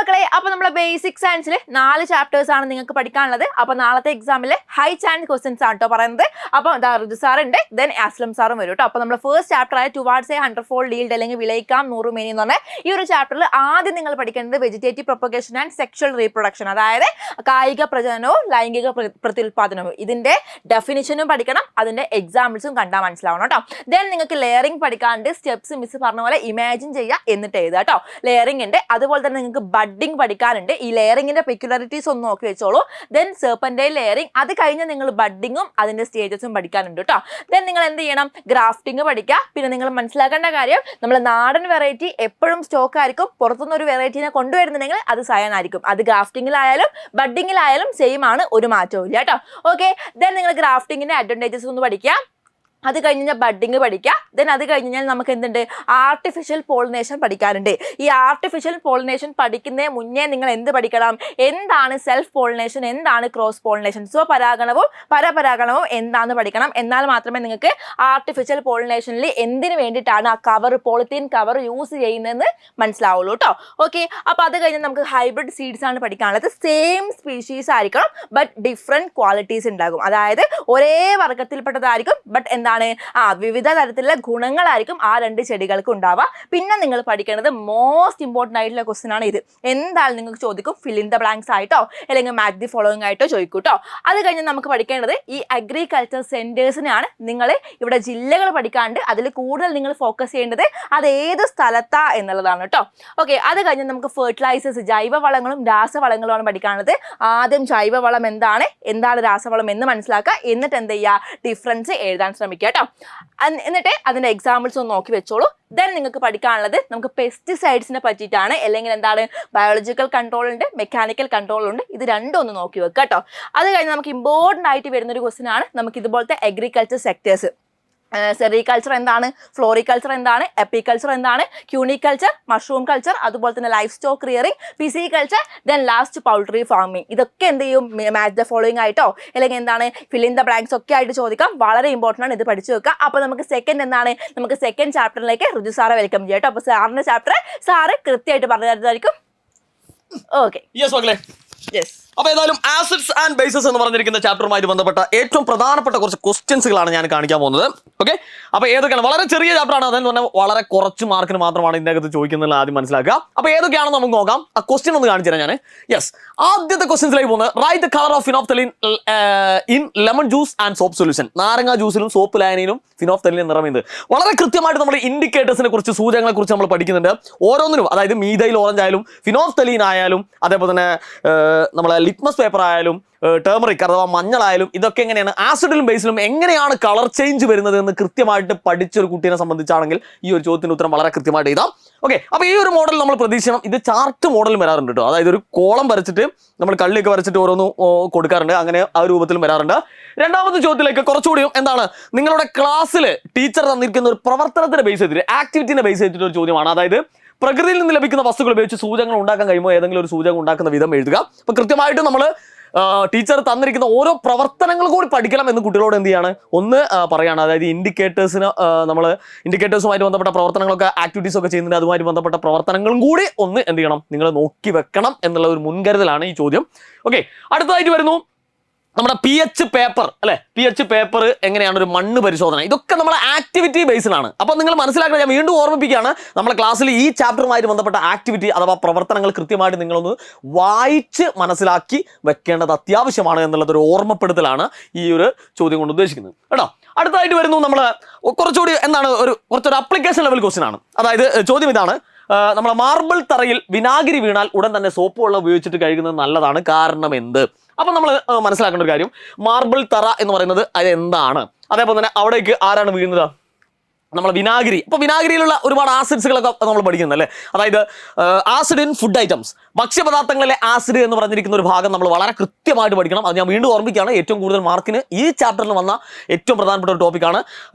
മക്കളെ, അപ്പൊ നമ്മളെ ബേസിക് സയൻസിൽ 4 ചാപ്റ്റേഴ്സ് ആണ് നിങ്ങൾക്ക് പഠിക്കാനുള്ളത്. അപ്പൊ നാളത്തെ എക്സാമിൽ ഹൈ ചാൻസ് ക്വസ്റ്റ്യൻസ് ആണ് കേട്ടോ പറയുന്നത്. അപ്പൊ ഋതു സാർ ഉണ്ട്, ദെൻ ആസ്ലം സാറും വരും കേട്ടോ. അപ്പൊ നമ്മൾ ഫസ്റ്റ് ചാപ്റ്റർ ആയ ടുവാർഡ്സ് എ 100-fold yield അല്ലെങ്കിൽ വിളയിക്കാം 100 മേനി എന്ന് പറഞ്ഞ ഈ ഒരു ചാപ്റ്ററിൽ ആദ്യം നിങ്ങൾ പഠിക്കേണ്ടത് vegetative propagation and sexual reproduction, അതായത് കായിക പ്രജനനവും ലൈംഗിക പ്രത്യുൽപാദനവും. ഇതിന്റെ ഡെഫിനിഷനും പഠിക്കണം, അതിന്റെ എക്സാമ്പിൾസും കണ്ടാൽ മനസ്സിലാവണം കേട്ടോ. ദെൻ നിങ്ങൾക്ക് ലെയറിംഗ് പഠിക്കാണ്ട് സ്റ്റെപ്സ് മിസ് പറഞ്ഞ പോലെ ഇമാജിൻ ചെയ്യുക എന്നിട്ട് എഴുതുക കേട്ടോ. ലെയറിംഗ് ഉണ്ട്, അതുപോലെ തന്നെ നിങ്ങൾക്ക് ബഡ്ഡിംഗ് പഠിക്കാനുണ്ട്. ഈ ലെയറിംഗിന്റെ പെക്യുലാരിറ്റീസ് ഒന്ന് നോക്കി വെച്ചോളൂ. ദെൻ സെർപ്പന്റൈൽ ലെയറിംഗ്, അത് കഴിഞ്ഞ് നിങ്ങൾ ബഡ്ഡിങ്ങും അതിന്റെ സ്റ്റേജസും പഠിക്കാനുണ്ട് കേട്ടോ. ദെൻ നിങ്ങൾ എന്ത് ചെയ്യണം, ഗ്രാഫ്റ്റിംഗ് പഠിക്കുക. പിന്നെ നിങ്ങൾ മനസ്സിലാക്കേണ്ട കാര്യം, നമ്മൾ നാടൻ വെറൈറ്റി എപ്പോഴും സ്റ്റോക്ക് ആയിരിക്കും. പുറത്തുനിന്ന് ഒരു വെറൈറ്റിനെ കൊണ്ടുവരുന്നുണ്ടെങ്കിൽ അത് സയൻ ആയിരിക്കും. അത് ഗ്രാഫ്റ്റിംഗിലായാലും ബഡ്ഡിങ്ങിലായാലും സെയിം ആണ്, ഒരു മാറ്റവും ഇല്ല കേട്ടോ. ഓക്കെ, ദെൻ നിങ്ങൾ ഗ്രാഫ്റ്റിംഗിന്റെ അഡ്വാൻറ്റേജസ് ഒന്ന് പഠിക്കുക. അത് കഴിഞ്ഞാൽ ബഡ്ഡിങ് പഠിക്കുക. ദെൻ അത് കഴിഞ്ഞാൽ നമുക്ക് എന്തുണ്ട്, ആർട്ടിഫിഷ്യൽ പോളിനേഷൻ പഠിക്കാനുണ്ട്. ഈ ആർട്ടിഫിഷ്യൽ പോളിനേഷൻ പഠിക്കുന്നതിന് മുന്നേ നിങ്ങൾ എന്ത് പഠിക്കണം, എന്താണ് സെൽഫ് പോളിനേഷൻ, എന്താണ് ക്രോസ് പോളിനേഷൻ, സ്വപരാഗണവും പരപരാഗണവും എന്താണെന്ന് പഠിക്കണം. എന്നാൽ മാത്രമേ നിങ്ങൾക്ക് ആർട്ടിഫിഷ്യൽ പോളിനേഷനിൽ എന്തിനു വേണ്ടിയിട്ടാണ് ആ കവർ, പോളിത്തീൻ കവർ യൂസ് ചെയ്യുന്നതെന്ന് മനസ്സിലാവുള്ളൂ കേട്ടോ. ഓക്കെ, അപ്പോൾ അത് കഴിഞ്ഞാൽ നമുക്ക് ഹൈബ്രിഡ് സീഡ്സ് ആണ് പഠിക്കാനുള്ളത്. സെയിം സ്പീഷീസ് ആയിരിക്കണം, ബട്ട് ഡിഫറെൻറ്റ് ക്വാളിറ്റീസ് ഉണ്ടാകും. അതായത് ഒരേ വർഗത്തിൽപ്പെട്ടതായിരിക്കും, ബട്ട് വിവിധ തരത്തിലുള്ള ഗുണങ്ങളായിരിക്കും ആ 2 ചെടികൾക്ക് ഉണ്ടാവുക. പിന്നെ നിങ്ങൾ പഠിക്കേണ്ടത് മോസ്റ്റ് ഇമ്പോർട്ടൻ്റ് ആയിട്ടുള്ള ക്വസ്റ്റ്യൻ ആണ് ഇത്. എന്തായാലും നിങ്ങൾക്ക് ചോദിക്കും, ഫിൽ ഇൻ ദ ബ്ലാങ്ക്സ് ആയിട്ടോ അല്ലെങ്കിൽ മാച്ച് ദി ഫോളോയിങ് ആയിട്ടോ ചോദിക്കും കേട്ടോ. അത് കഴിഞ്ഞ് നമുക്ക് പഠിക്കേണ്ടത് ഈ അഗ്രികൾച്ചർ സെന്റേഴ്സിനെയാണ്. നിങ്ങൾ ഇവിടെ ജില്ലകൾ പഠിക്കാണ്ട് അതിൽ കൂടുതൽ നിങ്ങൾ ഫോക്കസ് ചെയ്യേണ്ടത് അത് ഏത് സ്ഥലത്താ എന്നുള്ളതാണ് കേട്ടോ. ഓക്കെ, അത് കഴിഞ്ഞ് നമുക്ക് ഫെർട്ടിലൈസേഴ്സ്, ജൈവവളങ്ങളും രാസവളങ്ങളുമാണ് പഠിക്കാനുള്ളത്. ആദ്യം ജൈവവളം എന്താണ് രാസവളം എന്ന് മനസ്സിലാക്കുക. എന്നിട്ട് എന്ത് ചെയ്യുക, ഡിഫറൻസ് എഴുതാൻ ശ്രമിക്കുക കേട്ടോ. എന്നിട്ട് അതിന്റെ എക്സാമ്പിൾസ് ഒന്ന് നോക്കി വെച്ചോളൂ. ദെൻ നിങ്ങൾക്ക് പഠിക്കാനുള്ളത് നമുക്ക് പെസ്റ്റിസൈഡ്സിനെ പറ്റിയിട്ടാണ്. അല്ലെങ്കിൽ എന്താണ്, ബയോളജിക്കൽ കൺട്രോൾ ഉണ്ട്, മെക്കാനിക്കൽ കൺട്രോൾ ഉണ്ട്. ഇത് രണ്ടും ഒന്ന് നോക്കി വെക്കുക കേട്ടോ. അത് കഴിഞ്ഞ് നമുക്ക് ഇമ്പോർട്ടൻ്റ് ആയിട്ട് വരുന്നൊരു ക്വസ്റ്റ്യൻ ആണ് നമുക്ക് ഇതുപോലത്തെ അഗ്രികൾച്ചർ സെക്ടേഴ്സ്. സെറികൾച്ചർ എന്താണ്, ഫ്ലോറികൾച്ചർ എന്താണ്, എപ്പിക്കൾച്ചർ എന്താണ്, ക്യൂണിക്കൾച്ചർ, മഷ്റൂം കൾച്ചർ, അതുപോലെ തന്നെ livestock rearing, pisciculture, then last poultry farming. ഇതൊക്കെ എന്ത് ചെയ്യും, മാച്ച് ദ ഫോളോയിങ് ആയിട്ടോ അല്ലെങ്കിൽ എന്താണ് ഫിൽ ഇൻ ദ ബ്ലാങ്ക്സ് ഒക്കെ ആയിട്ട് ചോദിക്കാം. വളരെ ഇമ്പോർട്ടൻ്റ് ആണ്, ഇത് പഠിച്ചു വെക്കുക. അപ്പോൾ നമുക്ക് സെക്കൻഡ് ചാപ്റ്ററിലേക്ക് ഋതു സാറെ വെൽക്കം ചെയ്യാം കേട്ടോ. അപ്പോൾ സാറിന്റെ ചാപ്റ്റർ സാറ് കൃത്യമായിട്ട് പറഞ്ഞു തരുന്നതായിരിക്കും. Okay, yes. അപ്പോൾ ഏതായാലും ആസിഡ്സ് ആൻഡ് ബേസസ് എന്ന് പറഞ്ഞിരിക്കുന്ന ചാപ്റ്ററുമായിട്ട് ബന്ധപ്പെട്ട ഏറ്റവും പ്രധാനപ്പെട്ട കുറച്ച് ക്വസ്റ്റ്യൻസുകളാണ് ഞാൻ കാണിക്കാൻ പോകുന്നത്. ഓക്കെ, അപ്പോൾ ഏതൊക്കെയാണ്, വളരെ ചെറിയ ചാപ്റ്ററാണ്, അതെന്ന് പറഞ്ഞാൽ വളരെ കുറച്ച് മാർക്കിന് മാത്രമാണ് ഇതിനകത്ത് ചോദിക്കുന്നത്, ആദ്യം മനസ്സിലാക്കുക. അപ്പോൾ ഏതൊക്കെയാണെന്ന് നമുക്ക് നോക്കാം. ആ ക്വസ്റ്റ്യൻ ഒന്ന് കാണിച്ചു തരാം ഞാൻ. യെസ്, ആദ്യത്തെ ക്വസ്റ്റ്യൻസിലേക്ക് പോകുന്നത്, write the colour of phenolphthalein in lemon juice and soap solution. നാരങ്ങ ജ്യൂസിലും സോപ്പ് ലായനിയിലും ഫിനോഫ്തലീൻ നിറയുന്നത്. വളരെ കൃത്യമായിട്ട് നമ്മൾ ഇൻഡിക്കേറ്റേഴ്സിനെ കുറിച്ച്, സൂചകങ്ങളെ കുറിച്ച് നമ്മൾ പഠിക്കുന്നുണ്ട്. ഓരോന്നിനും, അതായത് മീഥൈൽ ഓറഞ്ച് ആയാലും ഫിനോഫ്തലീൻ ആയാലും അതേപോലെ തന്നെ നമ്മളെ ലിറ്റ്മസ് പേപ്പർ ആയാലും ടേമറിക് അഥവാ മഞ്ഞളായാലും ഇതൊക്കെ എങ്ങനെയാണ് ആസിഡിലും ബേസിലും എങ്ങനെയാണ് കളർ ചേഞ്ച് വരുന്നത് എന്ന് കൃത്യമായിട്ട് പഠിച്ചൊരു കുട്ടീനെ സംബന്ധിച്ചാണെങ്കിൽ ഈ ഒരു ചോദ്യത്തിന് ഉത്തരം വളരെ കൃത്യമായിട്ട് എഴുതാം. ഓക്കെ, അപ്പോൾ ഈ ഒരു മോഡൽ നമ്മൾ പ്രതീക്ഷിക്കണം. ഇത് ചാർട്ട് മോഡലും വരാറുണ്ട് കേട്ടോ. അതായത് ഒരു കോളം വരച്ചിട്ട് നമ്മൾ കള്ളിയൊക്കെ വരച്ചിട്ട് ഓരോന്ന് കൊടുക്കാറുണ്ട്. അങ്ങനെ ആ രൂപത്തിലും വരാറുണ്ട്. രണ്ടാമത്തെ ചോദ്യത്തിലേക്ക് കുറച്ചുകൂടിയും എന്താണ്, നിങ്ങളുടെ ക്ലാസ്സിൽ ടീച്ചർ തന്നിരിക്കുന്ന ഒരു പ്രവർത്തനത്തിന്റെ ബേസ് ചെയ്തിട്ട്, ആക്ടിവിറ്റിന്റെ ബേസ് ചെയ്തിട്ട് ഒരു ചോദ്യമാണ്. അതായത് പ്രകൃതിയിൽ നിന്ന് ലഭിക്കുന്ന വസ്തുക്കൾ ഉപയോഗിച്ച് സൂചകങ്ങൾ ഉണ്ടാക്കാൻ കഴിയുമ്പോൾ ഏതെങ്കിലും ഒരു സൂചകം ഉണ്ടാക്കുന്ന വിധം എഴുതുക. അപ്പോൾ കൃത്യമായിട്ട് നമ്മൾ ടീച്ചർ തന്നിരിക്കുന്ന ഓരോ പ്രവർത്തനങ്ങൾ കൂടി പഠിക്കണം എന്ന് കുട്ടികളോട് എന്ത് ചെയ്യാണ്, ഒന്ന് പറയുകയാണ്. അതായത് നമ്മൾ ഇൻഡിക്കേറ്റേഴ്സുമായിട്ട് ബന്ധപ്പെട്ട പ്രവർത്തനങ്ങളൊക്കെ, ആക്ടിവിറ്റീസ് ഒക്കെ ചെയ്യുന്നുണ്ട്, അതുമായിട്ട് ബന്ധപ്പെട്ട പ്രവർത്തനങ്ങളും കൂടി ഒന്ന് എന്ത് ചെയ്യണം, നിങ്ങൾ നോക്കി വെക്കണം എന്നുള്ള ഒരു മുൻകരുതലാണ് ഈ ചോദ്യം. ഓക്കെ, അടുത്തതായിട്ട് വരുന്നു നമ്മുടെ PH പേപ്പർ അല്ലെ. PH പേപ്പർ എങ്ങനെയാണ് ഒരു മണ്ണ് പരിശോധന, ഇതൊക്കെ നമ്മുടെ ആക്ടിവിറ്റി ബേസിലാണ്. അപ്പോൾ നിങ്ങൾ മനസ്സിലാക്കണം, ഞാൻ വീണ്ടും ഓർമ്മിപ്പിക്കുകയാണ്, നമ്മുടെ ക്ലാസ്സിൽ ഈ ചാപ്റ്ററുമായിട്ട് ബന്ധപ്പെട്ട ആക്ടിവിറ്റി അഥവാ പ്രവർത്തനങ്ങൾ കൃത്യമായിട്ട് നിങ്ങളൊന്ന് വായിച്ച് മനസ്സിലാക്കി വെക്കേണ്ടത് അത്യാവശ്യമാണ് എന്നുള്ളതൊരു ഓർമ്മപ്പെടുത്തലാണ് ഈ ഒരു ചോദ്യം കൊണ്ട് ഉദ്ദേശിക്കുന്നത് കേട്ടോ. അടുത്തതായിട്ട് വരുന്നു നമ്മൾ കുറച്ചുകൂടി എന്താണ്, കുറച്ചൊരു അപ്ലിക്കേഷൻ ലെവൽ ക്വസ്റ്റ്യൻ ആണ്. അതായത് ചോദ്യം ഇതാണ്, നമ്മളെ മാർബിൾ തറയിൽ വിനാഗിരി വീണാൽ ഉടൻ തന്നെ സോപ്പ് വെള്ളം ഉപയോഗിച്ചിട്ട് കഴുകുന്നത് നല്ലതാണ്, കാരണം എന്ത്? അപ്പം നമ്മൾ മനസ്സിലാക്കേണ്ട ഒരു കാര്യം, മാർബിൾ തറ എന്ന് പറയുന്നത് അത് എന്താണ്, അതേപോലെ തന്നെ അവിടേക്ക് ആരാണ് വീഴുന്നത്, നമ്മൾ വിനാഗിരി. അപ്പോൾ വിനാഗിരിയിലുള്ള ഒരുപാട് ആസിഡ്സുകളൊക്കെ നമ്മൾ പഠിക്കുന്നത് അല്ലേ. അതായത് ആസിഡ് ഇൻ ഫുഡ് ഐറ്റംസ്, ഭക്ഷ്യപദാർത്ഥങ്ങളിലെ ആസിഡ് എന്ന് പറഞ്ഞിരിക്കുന്ന ഒരു ഭാഗം നമ്മൾ വളരെ കൃത്യമായിട്ട് പഠിക്കണം. അത് ഞാൻ വീണ്ടും ഓർമ്മിക്കുകയാണ്, ഏറ്റവും കൂടുതൽ മാർക്കിന് ഈ ചാപ്റ്ററിൽ വന്ന ഏറ്റവും പ്രധാനപ്പെട്ട ഒരു ടോപ്പിക്കാണ്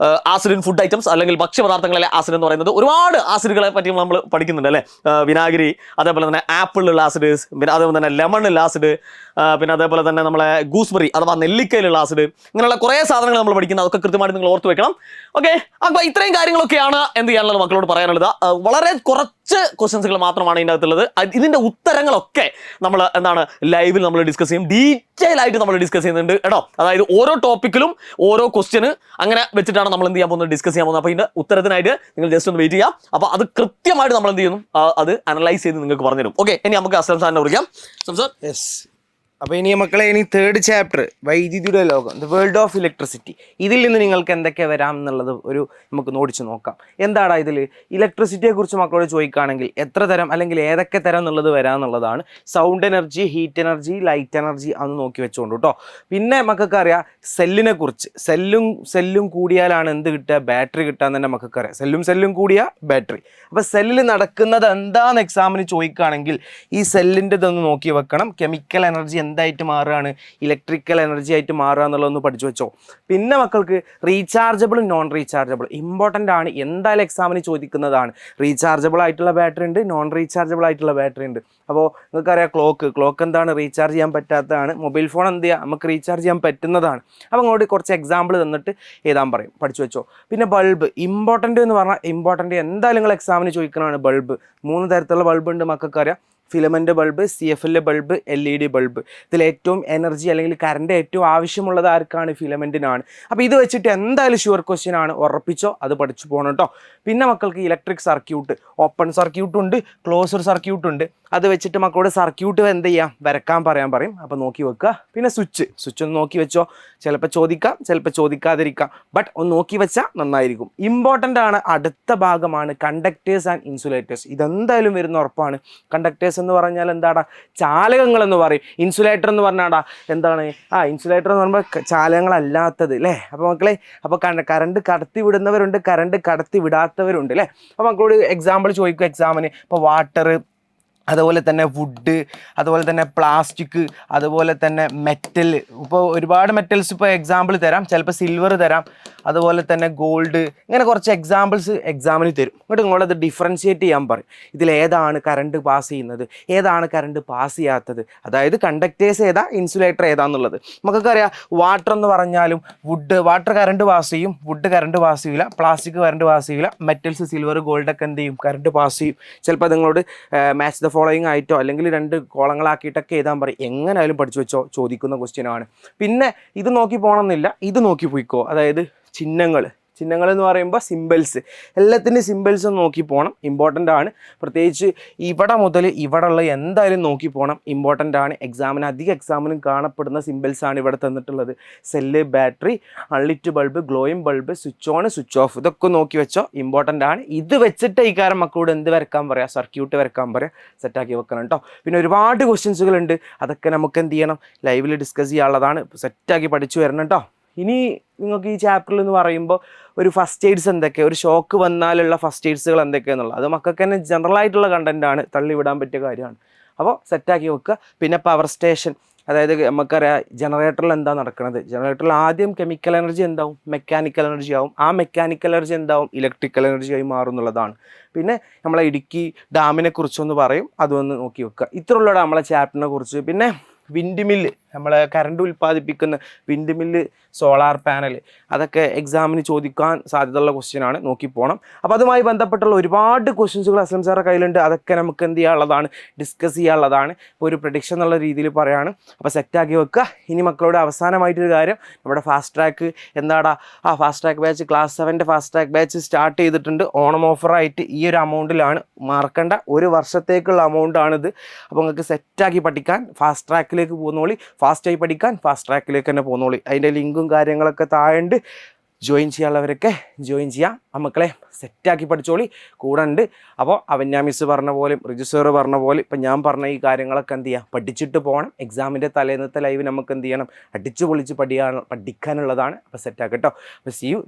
ആസിഡ് ഇൻ ഫുഡ് ഐറ്റംസ് അല്ലെങ്കിൽ ഭക്ഷ്യപദാർത്ഥങ്ങളിലെ ആസിഡ് എന്ന് പറയുന്നത്. ഒരുപാട് ആസിഡുകളെ പറ്റി നമ്മൾ പഠിക്കുന്നുണ്ട് അല്ലേ. വിനാഗിരി, അതേപോലെ തന്നെ ആപ്പിളിലുള്ള ആസിഡ്, പിന്നെ അതേപോലെ തന്നെ ലെമണിലുള്ള ആസിഡ്, പിന്നെ അതേപോലെ തന്നെ നമ്മളെ ഗൂസ്ബെറി അഥവാ നെല്ലിക്കയിലുള്ള ആസിഡ്, ഇങ്ങനെയുള്ള കുറേ സാധനങ്ങൾ നമ്മൾ പഠിക്കുന്നത്. അതൊക്കെ കൃത്യമായിട്ട് നിങ്ങൾ ഓർത്ത് വെക്കണം. ഓക്കെ, അപ്പൊ ഇത്രയും കാര്യങ്ങളൊക്കെയാണ് എന്ത് ചെയ്യാനുള്ളത് മക്കളോട് പറയാനുള്ളത്. വളരെ കുറച്ച് ക്വസ്റ്റ്യൻസുകൾ മാത്രമാണ് ഇതിൻ്റെ അകത്തുള്ളത്. ഇതിന്റെ ഉത്തരങ്ങളൊക്കെ നമ്മൾ എന്താണ് ലൈവിൽ നമ്മൾ ഡിസ്കസ് ചെയ്യും, ഡീറ്റെയിൽ ആയിട്ട് നമ്മൾ ഡിസ്കസ് ചെയ്യുന്നുണ്ട് കേട്ടോ. അതായത് ഓരോ ടോപ്പിക്കിലും ഓരോ ക്വസ്റ്റ്യന് അങ്ങനെ വെച്ചിട്ടാണ് നമ്മൾ എന്ത് ചെയ്യാൻ പോകുന്നത്, ഡിസ്കസ് ചെയ്യാൻ പോകുന്നത്. അപ്പൊ ഇതിന്റെ ഉത്തരത്തിനായിട്ട് നിങ്ങൾ ജസ്റ്റ് ഒന്ന് വെയിറ്റ് ചെയ്യാം. അപ്പൊ അത് കൃത്യമായിട്ട് നമ്മൾ എന്ത് ചെയ്യുന്നു, അത് അനലൈസ് ചെയ്ത് നിങ്ങൾക്ക് പറഞ്ഞുതരും. ഓക്കെ, ഇനി നമുക്ക് അസ്ലം സാറിനെ വിളിക്കാം. Sir, yes. അപ്പോൾ ഇനി മക്കളെ, ഇനി തേർഡ് ചാപ്റ്റർ വൈദ്യുതിയുടെ ലോകം, ദ വേൾഡ് ഓഫ് ഇലക്ട്രിസിറ്റി. ഇതിൽ നിന്ന് നിങ്ങൾക്ക് എന്തൊക്കെ വരാം എന്നുള്ളത് നമുക്ക് നോടിച്ച് നോക്കാം. എന്താടാ ഇതിൽ ഇലക്ട്രിസിറ്റിയെ കുറിച്ച് മക്കളോട് ചോദിക്കുകയാണെങ്കിൽ എത്ര തരം അല്ലെങ്കിൽ ഏതൊക്കെ തരം എന്നുള്ളത് വരാമെന്നുള്ളതാണ്. Sound energy, heat energy, light energy അന്ന് നോക്കി വെച്ചുകൊണ്ട് കേട്ടോ. പിന്നെ മക്കൾക്ക് അറിയാം സെല്ലിനെ കുറിച്ച്. സെല്ലും കൂടിയാലാണ് എന്ത് കിട്ടുക, ബാറ്ററി കിട്ടാൻ തന്നെ മക്കൾക്ക് അറിയാം. സെല്ലും കൂടിയാൽ ബാറ്ററി. അപ്പോൾ സെല്ലിൽ നടക്കുന്നത് എന്താണെന്ന് എക്സാമിന് ചോദിക്കുകയാണെങ്കിൽ ഈ സെല്ലിൻ്റെ ഇതൊന്ന് നോക്കി വെക്കണം. കെമിക്കൽ എനർജി എന്തായിട്ട് മാറുകയാണ്, ഇലക്ട്രിക്കൽ എനർജി ആയിട്ട് മാറുക എന്നുള്ളതൊന്ന് പഠിച്ചു വെച്ചോ. പിന്നെ മക്കൾക്ക് റീചാർജബിൾ, നോൺ റീചാർജബിൾ ഇമ്പോർട്ടൻ്റ് ആണ്, എന്തായാലും എക്സാമിന് ചോദിക്കുന്നതാണ്. റീചാർജബിൾ ആയിട്ടുള്ള ബാറ്ററി ഉണ്ട്, നോൺ റീചാർജബിൾ ആയിട്ടുള്ള ബാറ്ററി ഉണ്ട്. അപ്പോൾ നിങ്ങൾക്കറിയാം ക്ലോക്ക് എന്താണ്, റീചാർജ് ചെയ്യാൻ പറ്റാത്തതാണ്. മൊബൈൽ ഫോൺ എന്ത് ചെയ്യുക, നമുക്ക് റീചാർജ് ചെയ്യാൻ പറ്റുന്നതാണ്. അപ്പോൾ അങ്ങോട്ട് കുറച്ച് എക്സാമ്പിൾ തന്നിട്ട് എഴുതാൻ പറയും, പഠിച്ചു വെച്ചോ. പിന്നെ ബൾബ് ഇമ്പോർട്ടൻ്റ് എന്ന് പറഞ്ഞാൽ ഇമ്പോർട്ടൻ്റ് എന്തായാലും നിങ്ങൾ എക്സാമിന് ചോദിക്കുന്നതാണ്. ബൾബ് 3 തരത്തിലുള്ള ബൾബ് ഉണ്ട് മക്കൾക്കറിയാം. Filament bulb, CFL bulb, LED bulb. ഇതിൽ ഏറ്റവും എനർജി അല്ലെങ്കിൽ കറണ്ട് ഏറ്റവും ആവശ്യമുള്ളത് ആർക്കാണ്, ഫിലമെൻറ്റിനാണ്. അപ്പോൾ ഇത് വെച്ചിട്ട് എന്തായാലും ഷുവർ ക്വസ്റ്റ്യൻ ആണ്, ഉറപ്പിച്ചോ, അത് പഠിച്ചു പോകണം കേട്ടോ. പിന്നെ മക്കൾക്ക് ഇലക്ട്രിക് സർക്യൂട്ട്, ഓപ്പൺ സർക്യൂട്ട് ഉണ്ട്, ക്ലോസ്ഡ് സർക്യൂട്ട് ഉണ്ട്. അത് വെച്ചിട്ട് മക്കളോട് സർക്യൂട്ട് എന്ത് ചെയ്യാം, വരക്കാൻ പറയും. അപ്പോൾ നോക്കി വെക്കുക. പിന്നെ സ്വിച്ച് ഒന്ന് നോക്കി വെച്ചോ. ചിലപ്പോൾ ചോദിക്കാം, ചിലപ്പോൾ ചോദിക്കാതിരിക്കാം, ബട്ട് ഒന്ന് നോക്കി വെച്ചാൽ നന്നായിരിക്കും. ഇമ്പോർട്ടൻ്റ് ആണ്. അടുത്ത ഭാഗമാണ് കണ്ടക്ടേഴ്സ് ആൻഡ് ഇൻസുലേറ്റേഴ്സ്. ഇതെന്തായാലും വരുന്ന ഉറപ്പാണ്. കണ്ടക്ടേഴ്സ് എന്ന് പറഞ്ഞാൽ എന്താടാ, ചാലകങ്ങൾ എന്ന് പറയും. ഇൻസുലേറ്റർ എന്ന് പറഞ്ഞാടാ എന്താണ്, ഇൻസുലേറ്റർ എന്ന് പറയുമ്പോൾ ചാലകങ്ങളല്ലാത്തത് അല്ലേ. അപ്പോൾ മക്കളെ, അപ്പോൾ കറണ്ട് കടത്തി വിടുന്നവരുണ്ട്, കറണ്ട് കടത്തി വിടാത്തവരുണ്ട് അല്ലേ. അപ്പോൾ മക്കളോട് എക്സാമ്പിൾ ചോദിക്കും എക്സാമിന്. ഇപ്പോൾ വാട്ടർ, അതുപോലെ തന്നെ വുഡ്, അതുപോലെ തന്നെ പ്ലാസ്റ്റിക്, അതുപോലെ തന്നെ മെറ്റൽ. ഇപ്പോൾ ഒരുപാട് മെറ്റൽസ് ഇപ്പോൾ എക്സാമ്പിൾ തരാം, ചിലപ്പോൾ സിൽവർ തരാം, അതുപോലെ തന്നെ ഗോൾഡ്. ഇങ്ങനെ കുറച്ച് എക്സാമ്പിൾസ് എക്സാമിന് തരും. എന്നിട്ട് നിങ്ങളത് ഡിഫറൻഷിയേറ്റ് ചെയ്യാൻ പറയും. ഇതിലേതാണ് കറണ്ട് പാസ് ചെയ്യുന്നത്, ഏതാണ് കറണ്ട് പാസ് ചെയ്യാത്തത്, അതായത് കണ്ടക്ടേഴ്സ് ഏതാ, ഇൻസുലേറ്റർ ഏതാന്നുള്ളത്. നമുക്കറിയാം വാട്ടർ എന്ന് പറഞ്ഞാലും വാട്ടർ കറണ്ട് പാസ് ചെയ്യും, വുഡ് കറണ്ട് പാസ് ചെയ്യില്ല, പ്ലാസ്റ്റിക് കറണ്ട് പാസ് ചെയ്യില്ല, മെറ്റൽസ് സിൽവർ ഗോൾഡൊക്കെ എന്ത് ചെയ്യും, കറണ്ട് പാസ് ചെയ്യും. ചിലപ്പോൾ നിങ്ങളോട് മാച്ച് ദ ഫോളോയിങ് ആയിട്ടോ അല്ലെങ്കിൽ 2 കോളങ്ങളാക്കിയിട്ടൊക്കെ എഴുതാൻ പറയും. എങ്ങനെയായാലും പഠിച്ചു വെച്ചോ, ചോദിക്കുന്ന ക്വസ്റ്റ്യൻ ആണ്. പിന്നെ ഇത് നോക്കി പോകണമെന്നില്ല, ഇത് നോക്കി പോയിക്കോ. അതായത് ചിഹ്നങ്ങൾ എന്ന് പറയുമ്പോൾ സിമ്പിൾസ്, എല്ലാത്തിൻ്റെ സിമ്പിൾസ് നോക്കി പോകണം. ഇമ്പോർട്ടൻ്റ് ആണ്. പ്രത്യേകിച്ച് ഇവിടെ മുതൽ ഇവിടെ ഉള്ള എന്തായാലും നോക്കി പോകണം, ഇമ്പോർട്ടൻ്റ് ആണ്. അധിക എക്സാമിനും കാണപ്പെടുന്ന സിമ്പിൾസാണ് ഇവിടെ തന്നിട്ടുള്ളത്. Cell, battery, unlit bulb, glowing bulb, switch on, switch off, ഇതൊക്കെ നോക്കി വെച്ചോ, ഇമ്പോർട്ടൻ്റ് ആണ്. ഇത് വെച്ചിട്ട് ഈ കാര്യം മക്കളോട് എന്ത് വരക്കാൻ പറയാം, സർക്യൂട്ട് വരക്കാൻ പറയാം, സെറ്റാക്കി വെക്കണം കേട്ടോ. പിന്നെ ഒരുപാട് ക്വസ്റ്റ്യൻസുകളുണ്ട്, അതൊക്കെ നമുക്ക് എന്ത് ചെയ്യണം, ലൈവിൽ ഡിസ്കസ് ചെയ്യാനുള്ളതാണ്. സെറ്റാക്കി പഠിച്ചു വരണം കേട്ടോ. ഇനി നിങ്ങൾക്ക് ഈ ചാപ്റ്ററിൽ എന്ന് പറയുമ്പോൾ ഒരു ഫസ്റ്റ് എയ്ഡ്സ് എന്തൊക്കെ, ഒരു ഷോക്ക് വന്നാലുള്ള ഫസ്റ്റ് എയ്ഡ്സുകൾ എന്തൊക്കെയാണെന്നുള്ളത് അത് മക്കൾക്ക് തന്നെ ജനറൽ ആയിട്ടുള്ള കണ്ടൻറ്റാണ്, തള്ളിവിടാൻ പറ്റിയ കാര്യമാണ്. അപ്പോൾ സെറ്റാക്കി വെക്കുക. പിന്നെ പവർ സ്റ്റേഷൻ, അതായത് നമുക്കറിയാം ജനറേറ്ററിൽ എന്താ നടക്കുന്നത്, ജനറേറ്ററിൽ ആദ്യം കെമിക്കൽ എനർജി എന്താവും, മെക്കാനിക്കൽ എനർജി ആവും. ആ മെക്കാനിക്കൽ എനർജി എന്താവും, ഇലക്ട്രിക്കൽ എനർജി ആയി മാറും എന്നുള്ളതാണ്. പിന്നെ നമ്മളെ ഇടുക്കി ഡാമിനെ കുറിച്ചൊന്ന് പറയും, അതൊന്ന് നോക്കി വെക്കുക. ഇത്രയുള്ള നമ്മളെ ചാപ്റ്ററിനെ കുറിച്ച്. പിന്നെ വിൻഡ് മില്ല്, നമ്മളെ കറണ്ട് ഉൽപ്പാദിപ്പിക്കുന്ന വിൻഡ് മില്ല്, സോളാർ പാനൽ, അതൊക്കെ എക്സാമിന് ചോദിക്കാൻ സാധ്യതയുള്ള ക്വസ്റ്റ്യനാണ്, നോക്കി പോകണം. അപ്പോൾ അതുമായി ബന്ധപ്പെട്ടുള്ള ഒരുപാട് ക്വസ്റ്റ്യൻസുകൾ അസ്ലം സാറുടെ കയ്യിലുണ്ട്. അതൊക്കെ നമുക്ക് എന്ത് ചെയ്യാനുള്ളതാണ്, ഡിസ്കസ് ചെയ്യാനുള്ളതാണ്. ഇപ്പോൾ ഒരു പ്രഡിക്ഷൻ എന്നുള്ള രീതിയിൽ പറയുകയാണ്. അപ്പോൾ സെറ്റാക്കി വെക്കുക. ഇനി മക്കളോട് അവസാനമായിട്ടൊരു കാര്യം, നമ്മുടെ ഫാസ്റ്റ് ട്രാക്ക് എന്താടാ, fast track batch class 7 fast track batch start ചെയ്തിട്ടുണ്ട്. ഓണം ഓഫറായിട്ട് ഈ ഒരു അമൗണ്ടിലാണ്, മറക്കേണ്ട, 1 വർഷത്തേക്കുള്ള അമൗണ്ടാണിത്. അപ്പോൾ നിങ്ങൾക്ക് സെറ്റാക്കി പഠിക്കാൻ ഫാസ്റ്റ് ട്രാക്കിലേക്ക് പോകുന്നോളി, ഫാസ്റ്റായി പഠിക്കാൻ ഫാസ്റ്റ് ട്രാക്കിലേക്ക് തന്നെ പോകുന്നോളി. അതിൻ്റെ ലിങ്കും കാര്യങ്ങളൊക്കെ താഴെയുണ്ട്. ജോയിൻ ചെയ്യാനുള്ളവരൊക്കെ ജോയിൻ ചെയ്യാം. ആ മക്കളെ സെറ്റാക്കി പഠിച്ചോളി, കൂടെ ഉണ്ട്. അപ്പോൾ അവന്യ മിസ് പറഞ്ഞ പോലെ, റിജു സാറ് പറഞ്ഞ പോലെ, ഇപ്പം ഞാൻ പറഞ്ഞ ഈ കാര്യങ്ങളൊക്കെ എന്ത് ചെയ്യുക, പഠിച്ചിട്ട് പോകണം. എക്സാമിൻ്റെ തലേന്നത്തെ ലൈവ് നമുക്ക് എന്ത് ചെയ്യണം, അടിച്ചു പൊളിച്ച് പഠിക്കാനുള്ളതാണ്. അപ്പോൾ സെറ്റാക്കട്ടോ. അപ്പോൾ സീ യു.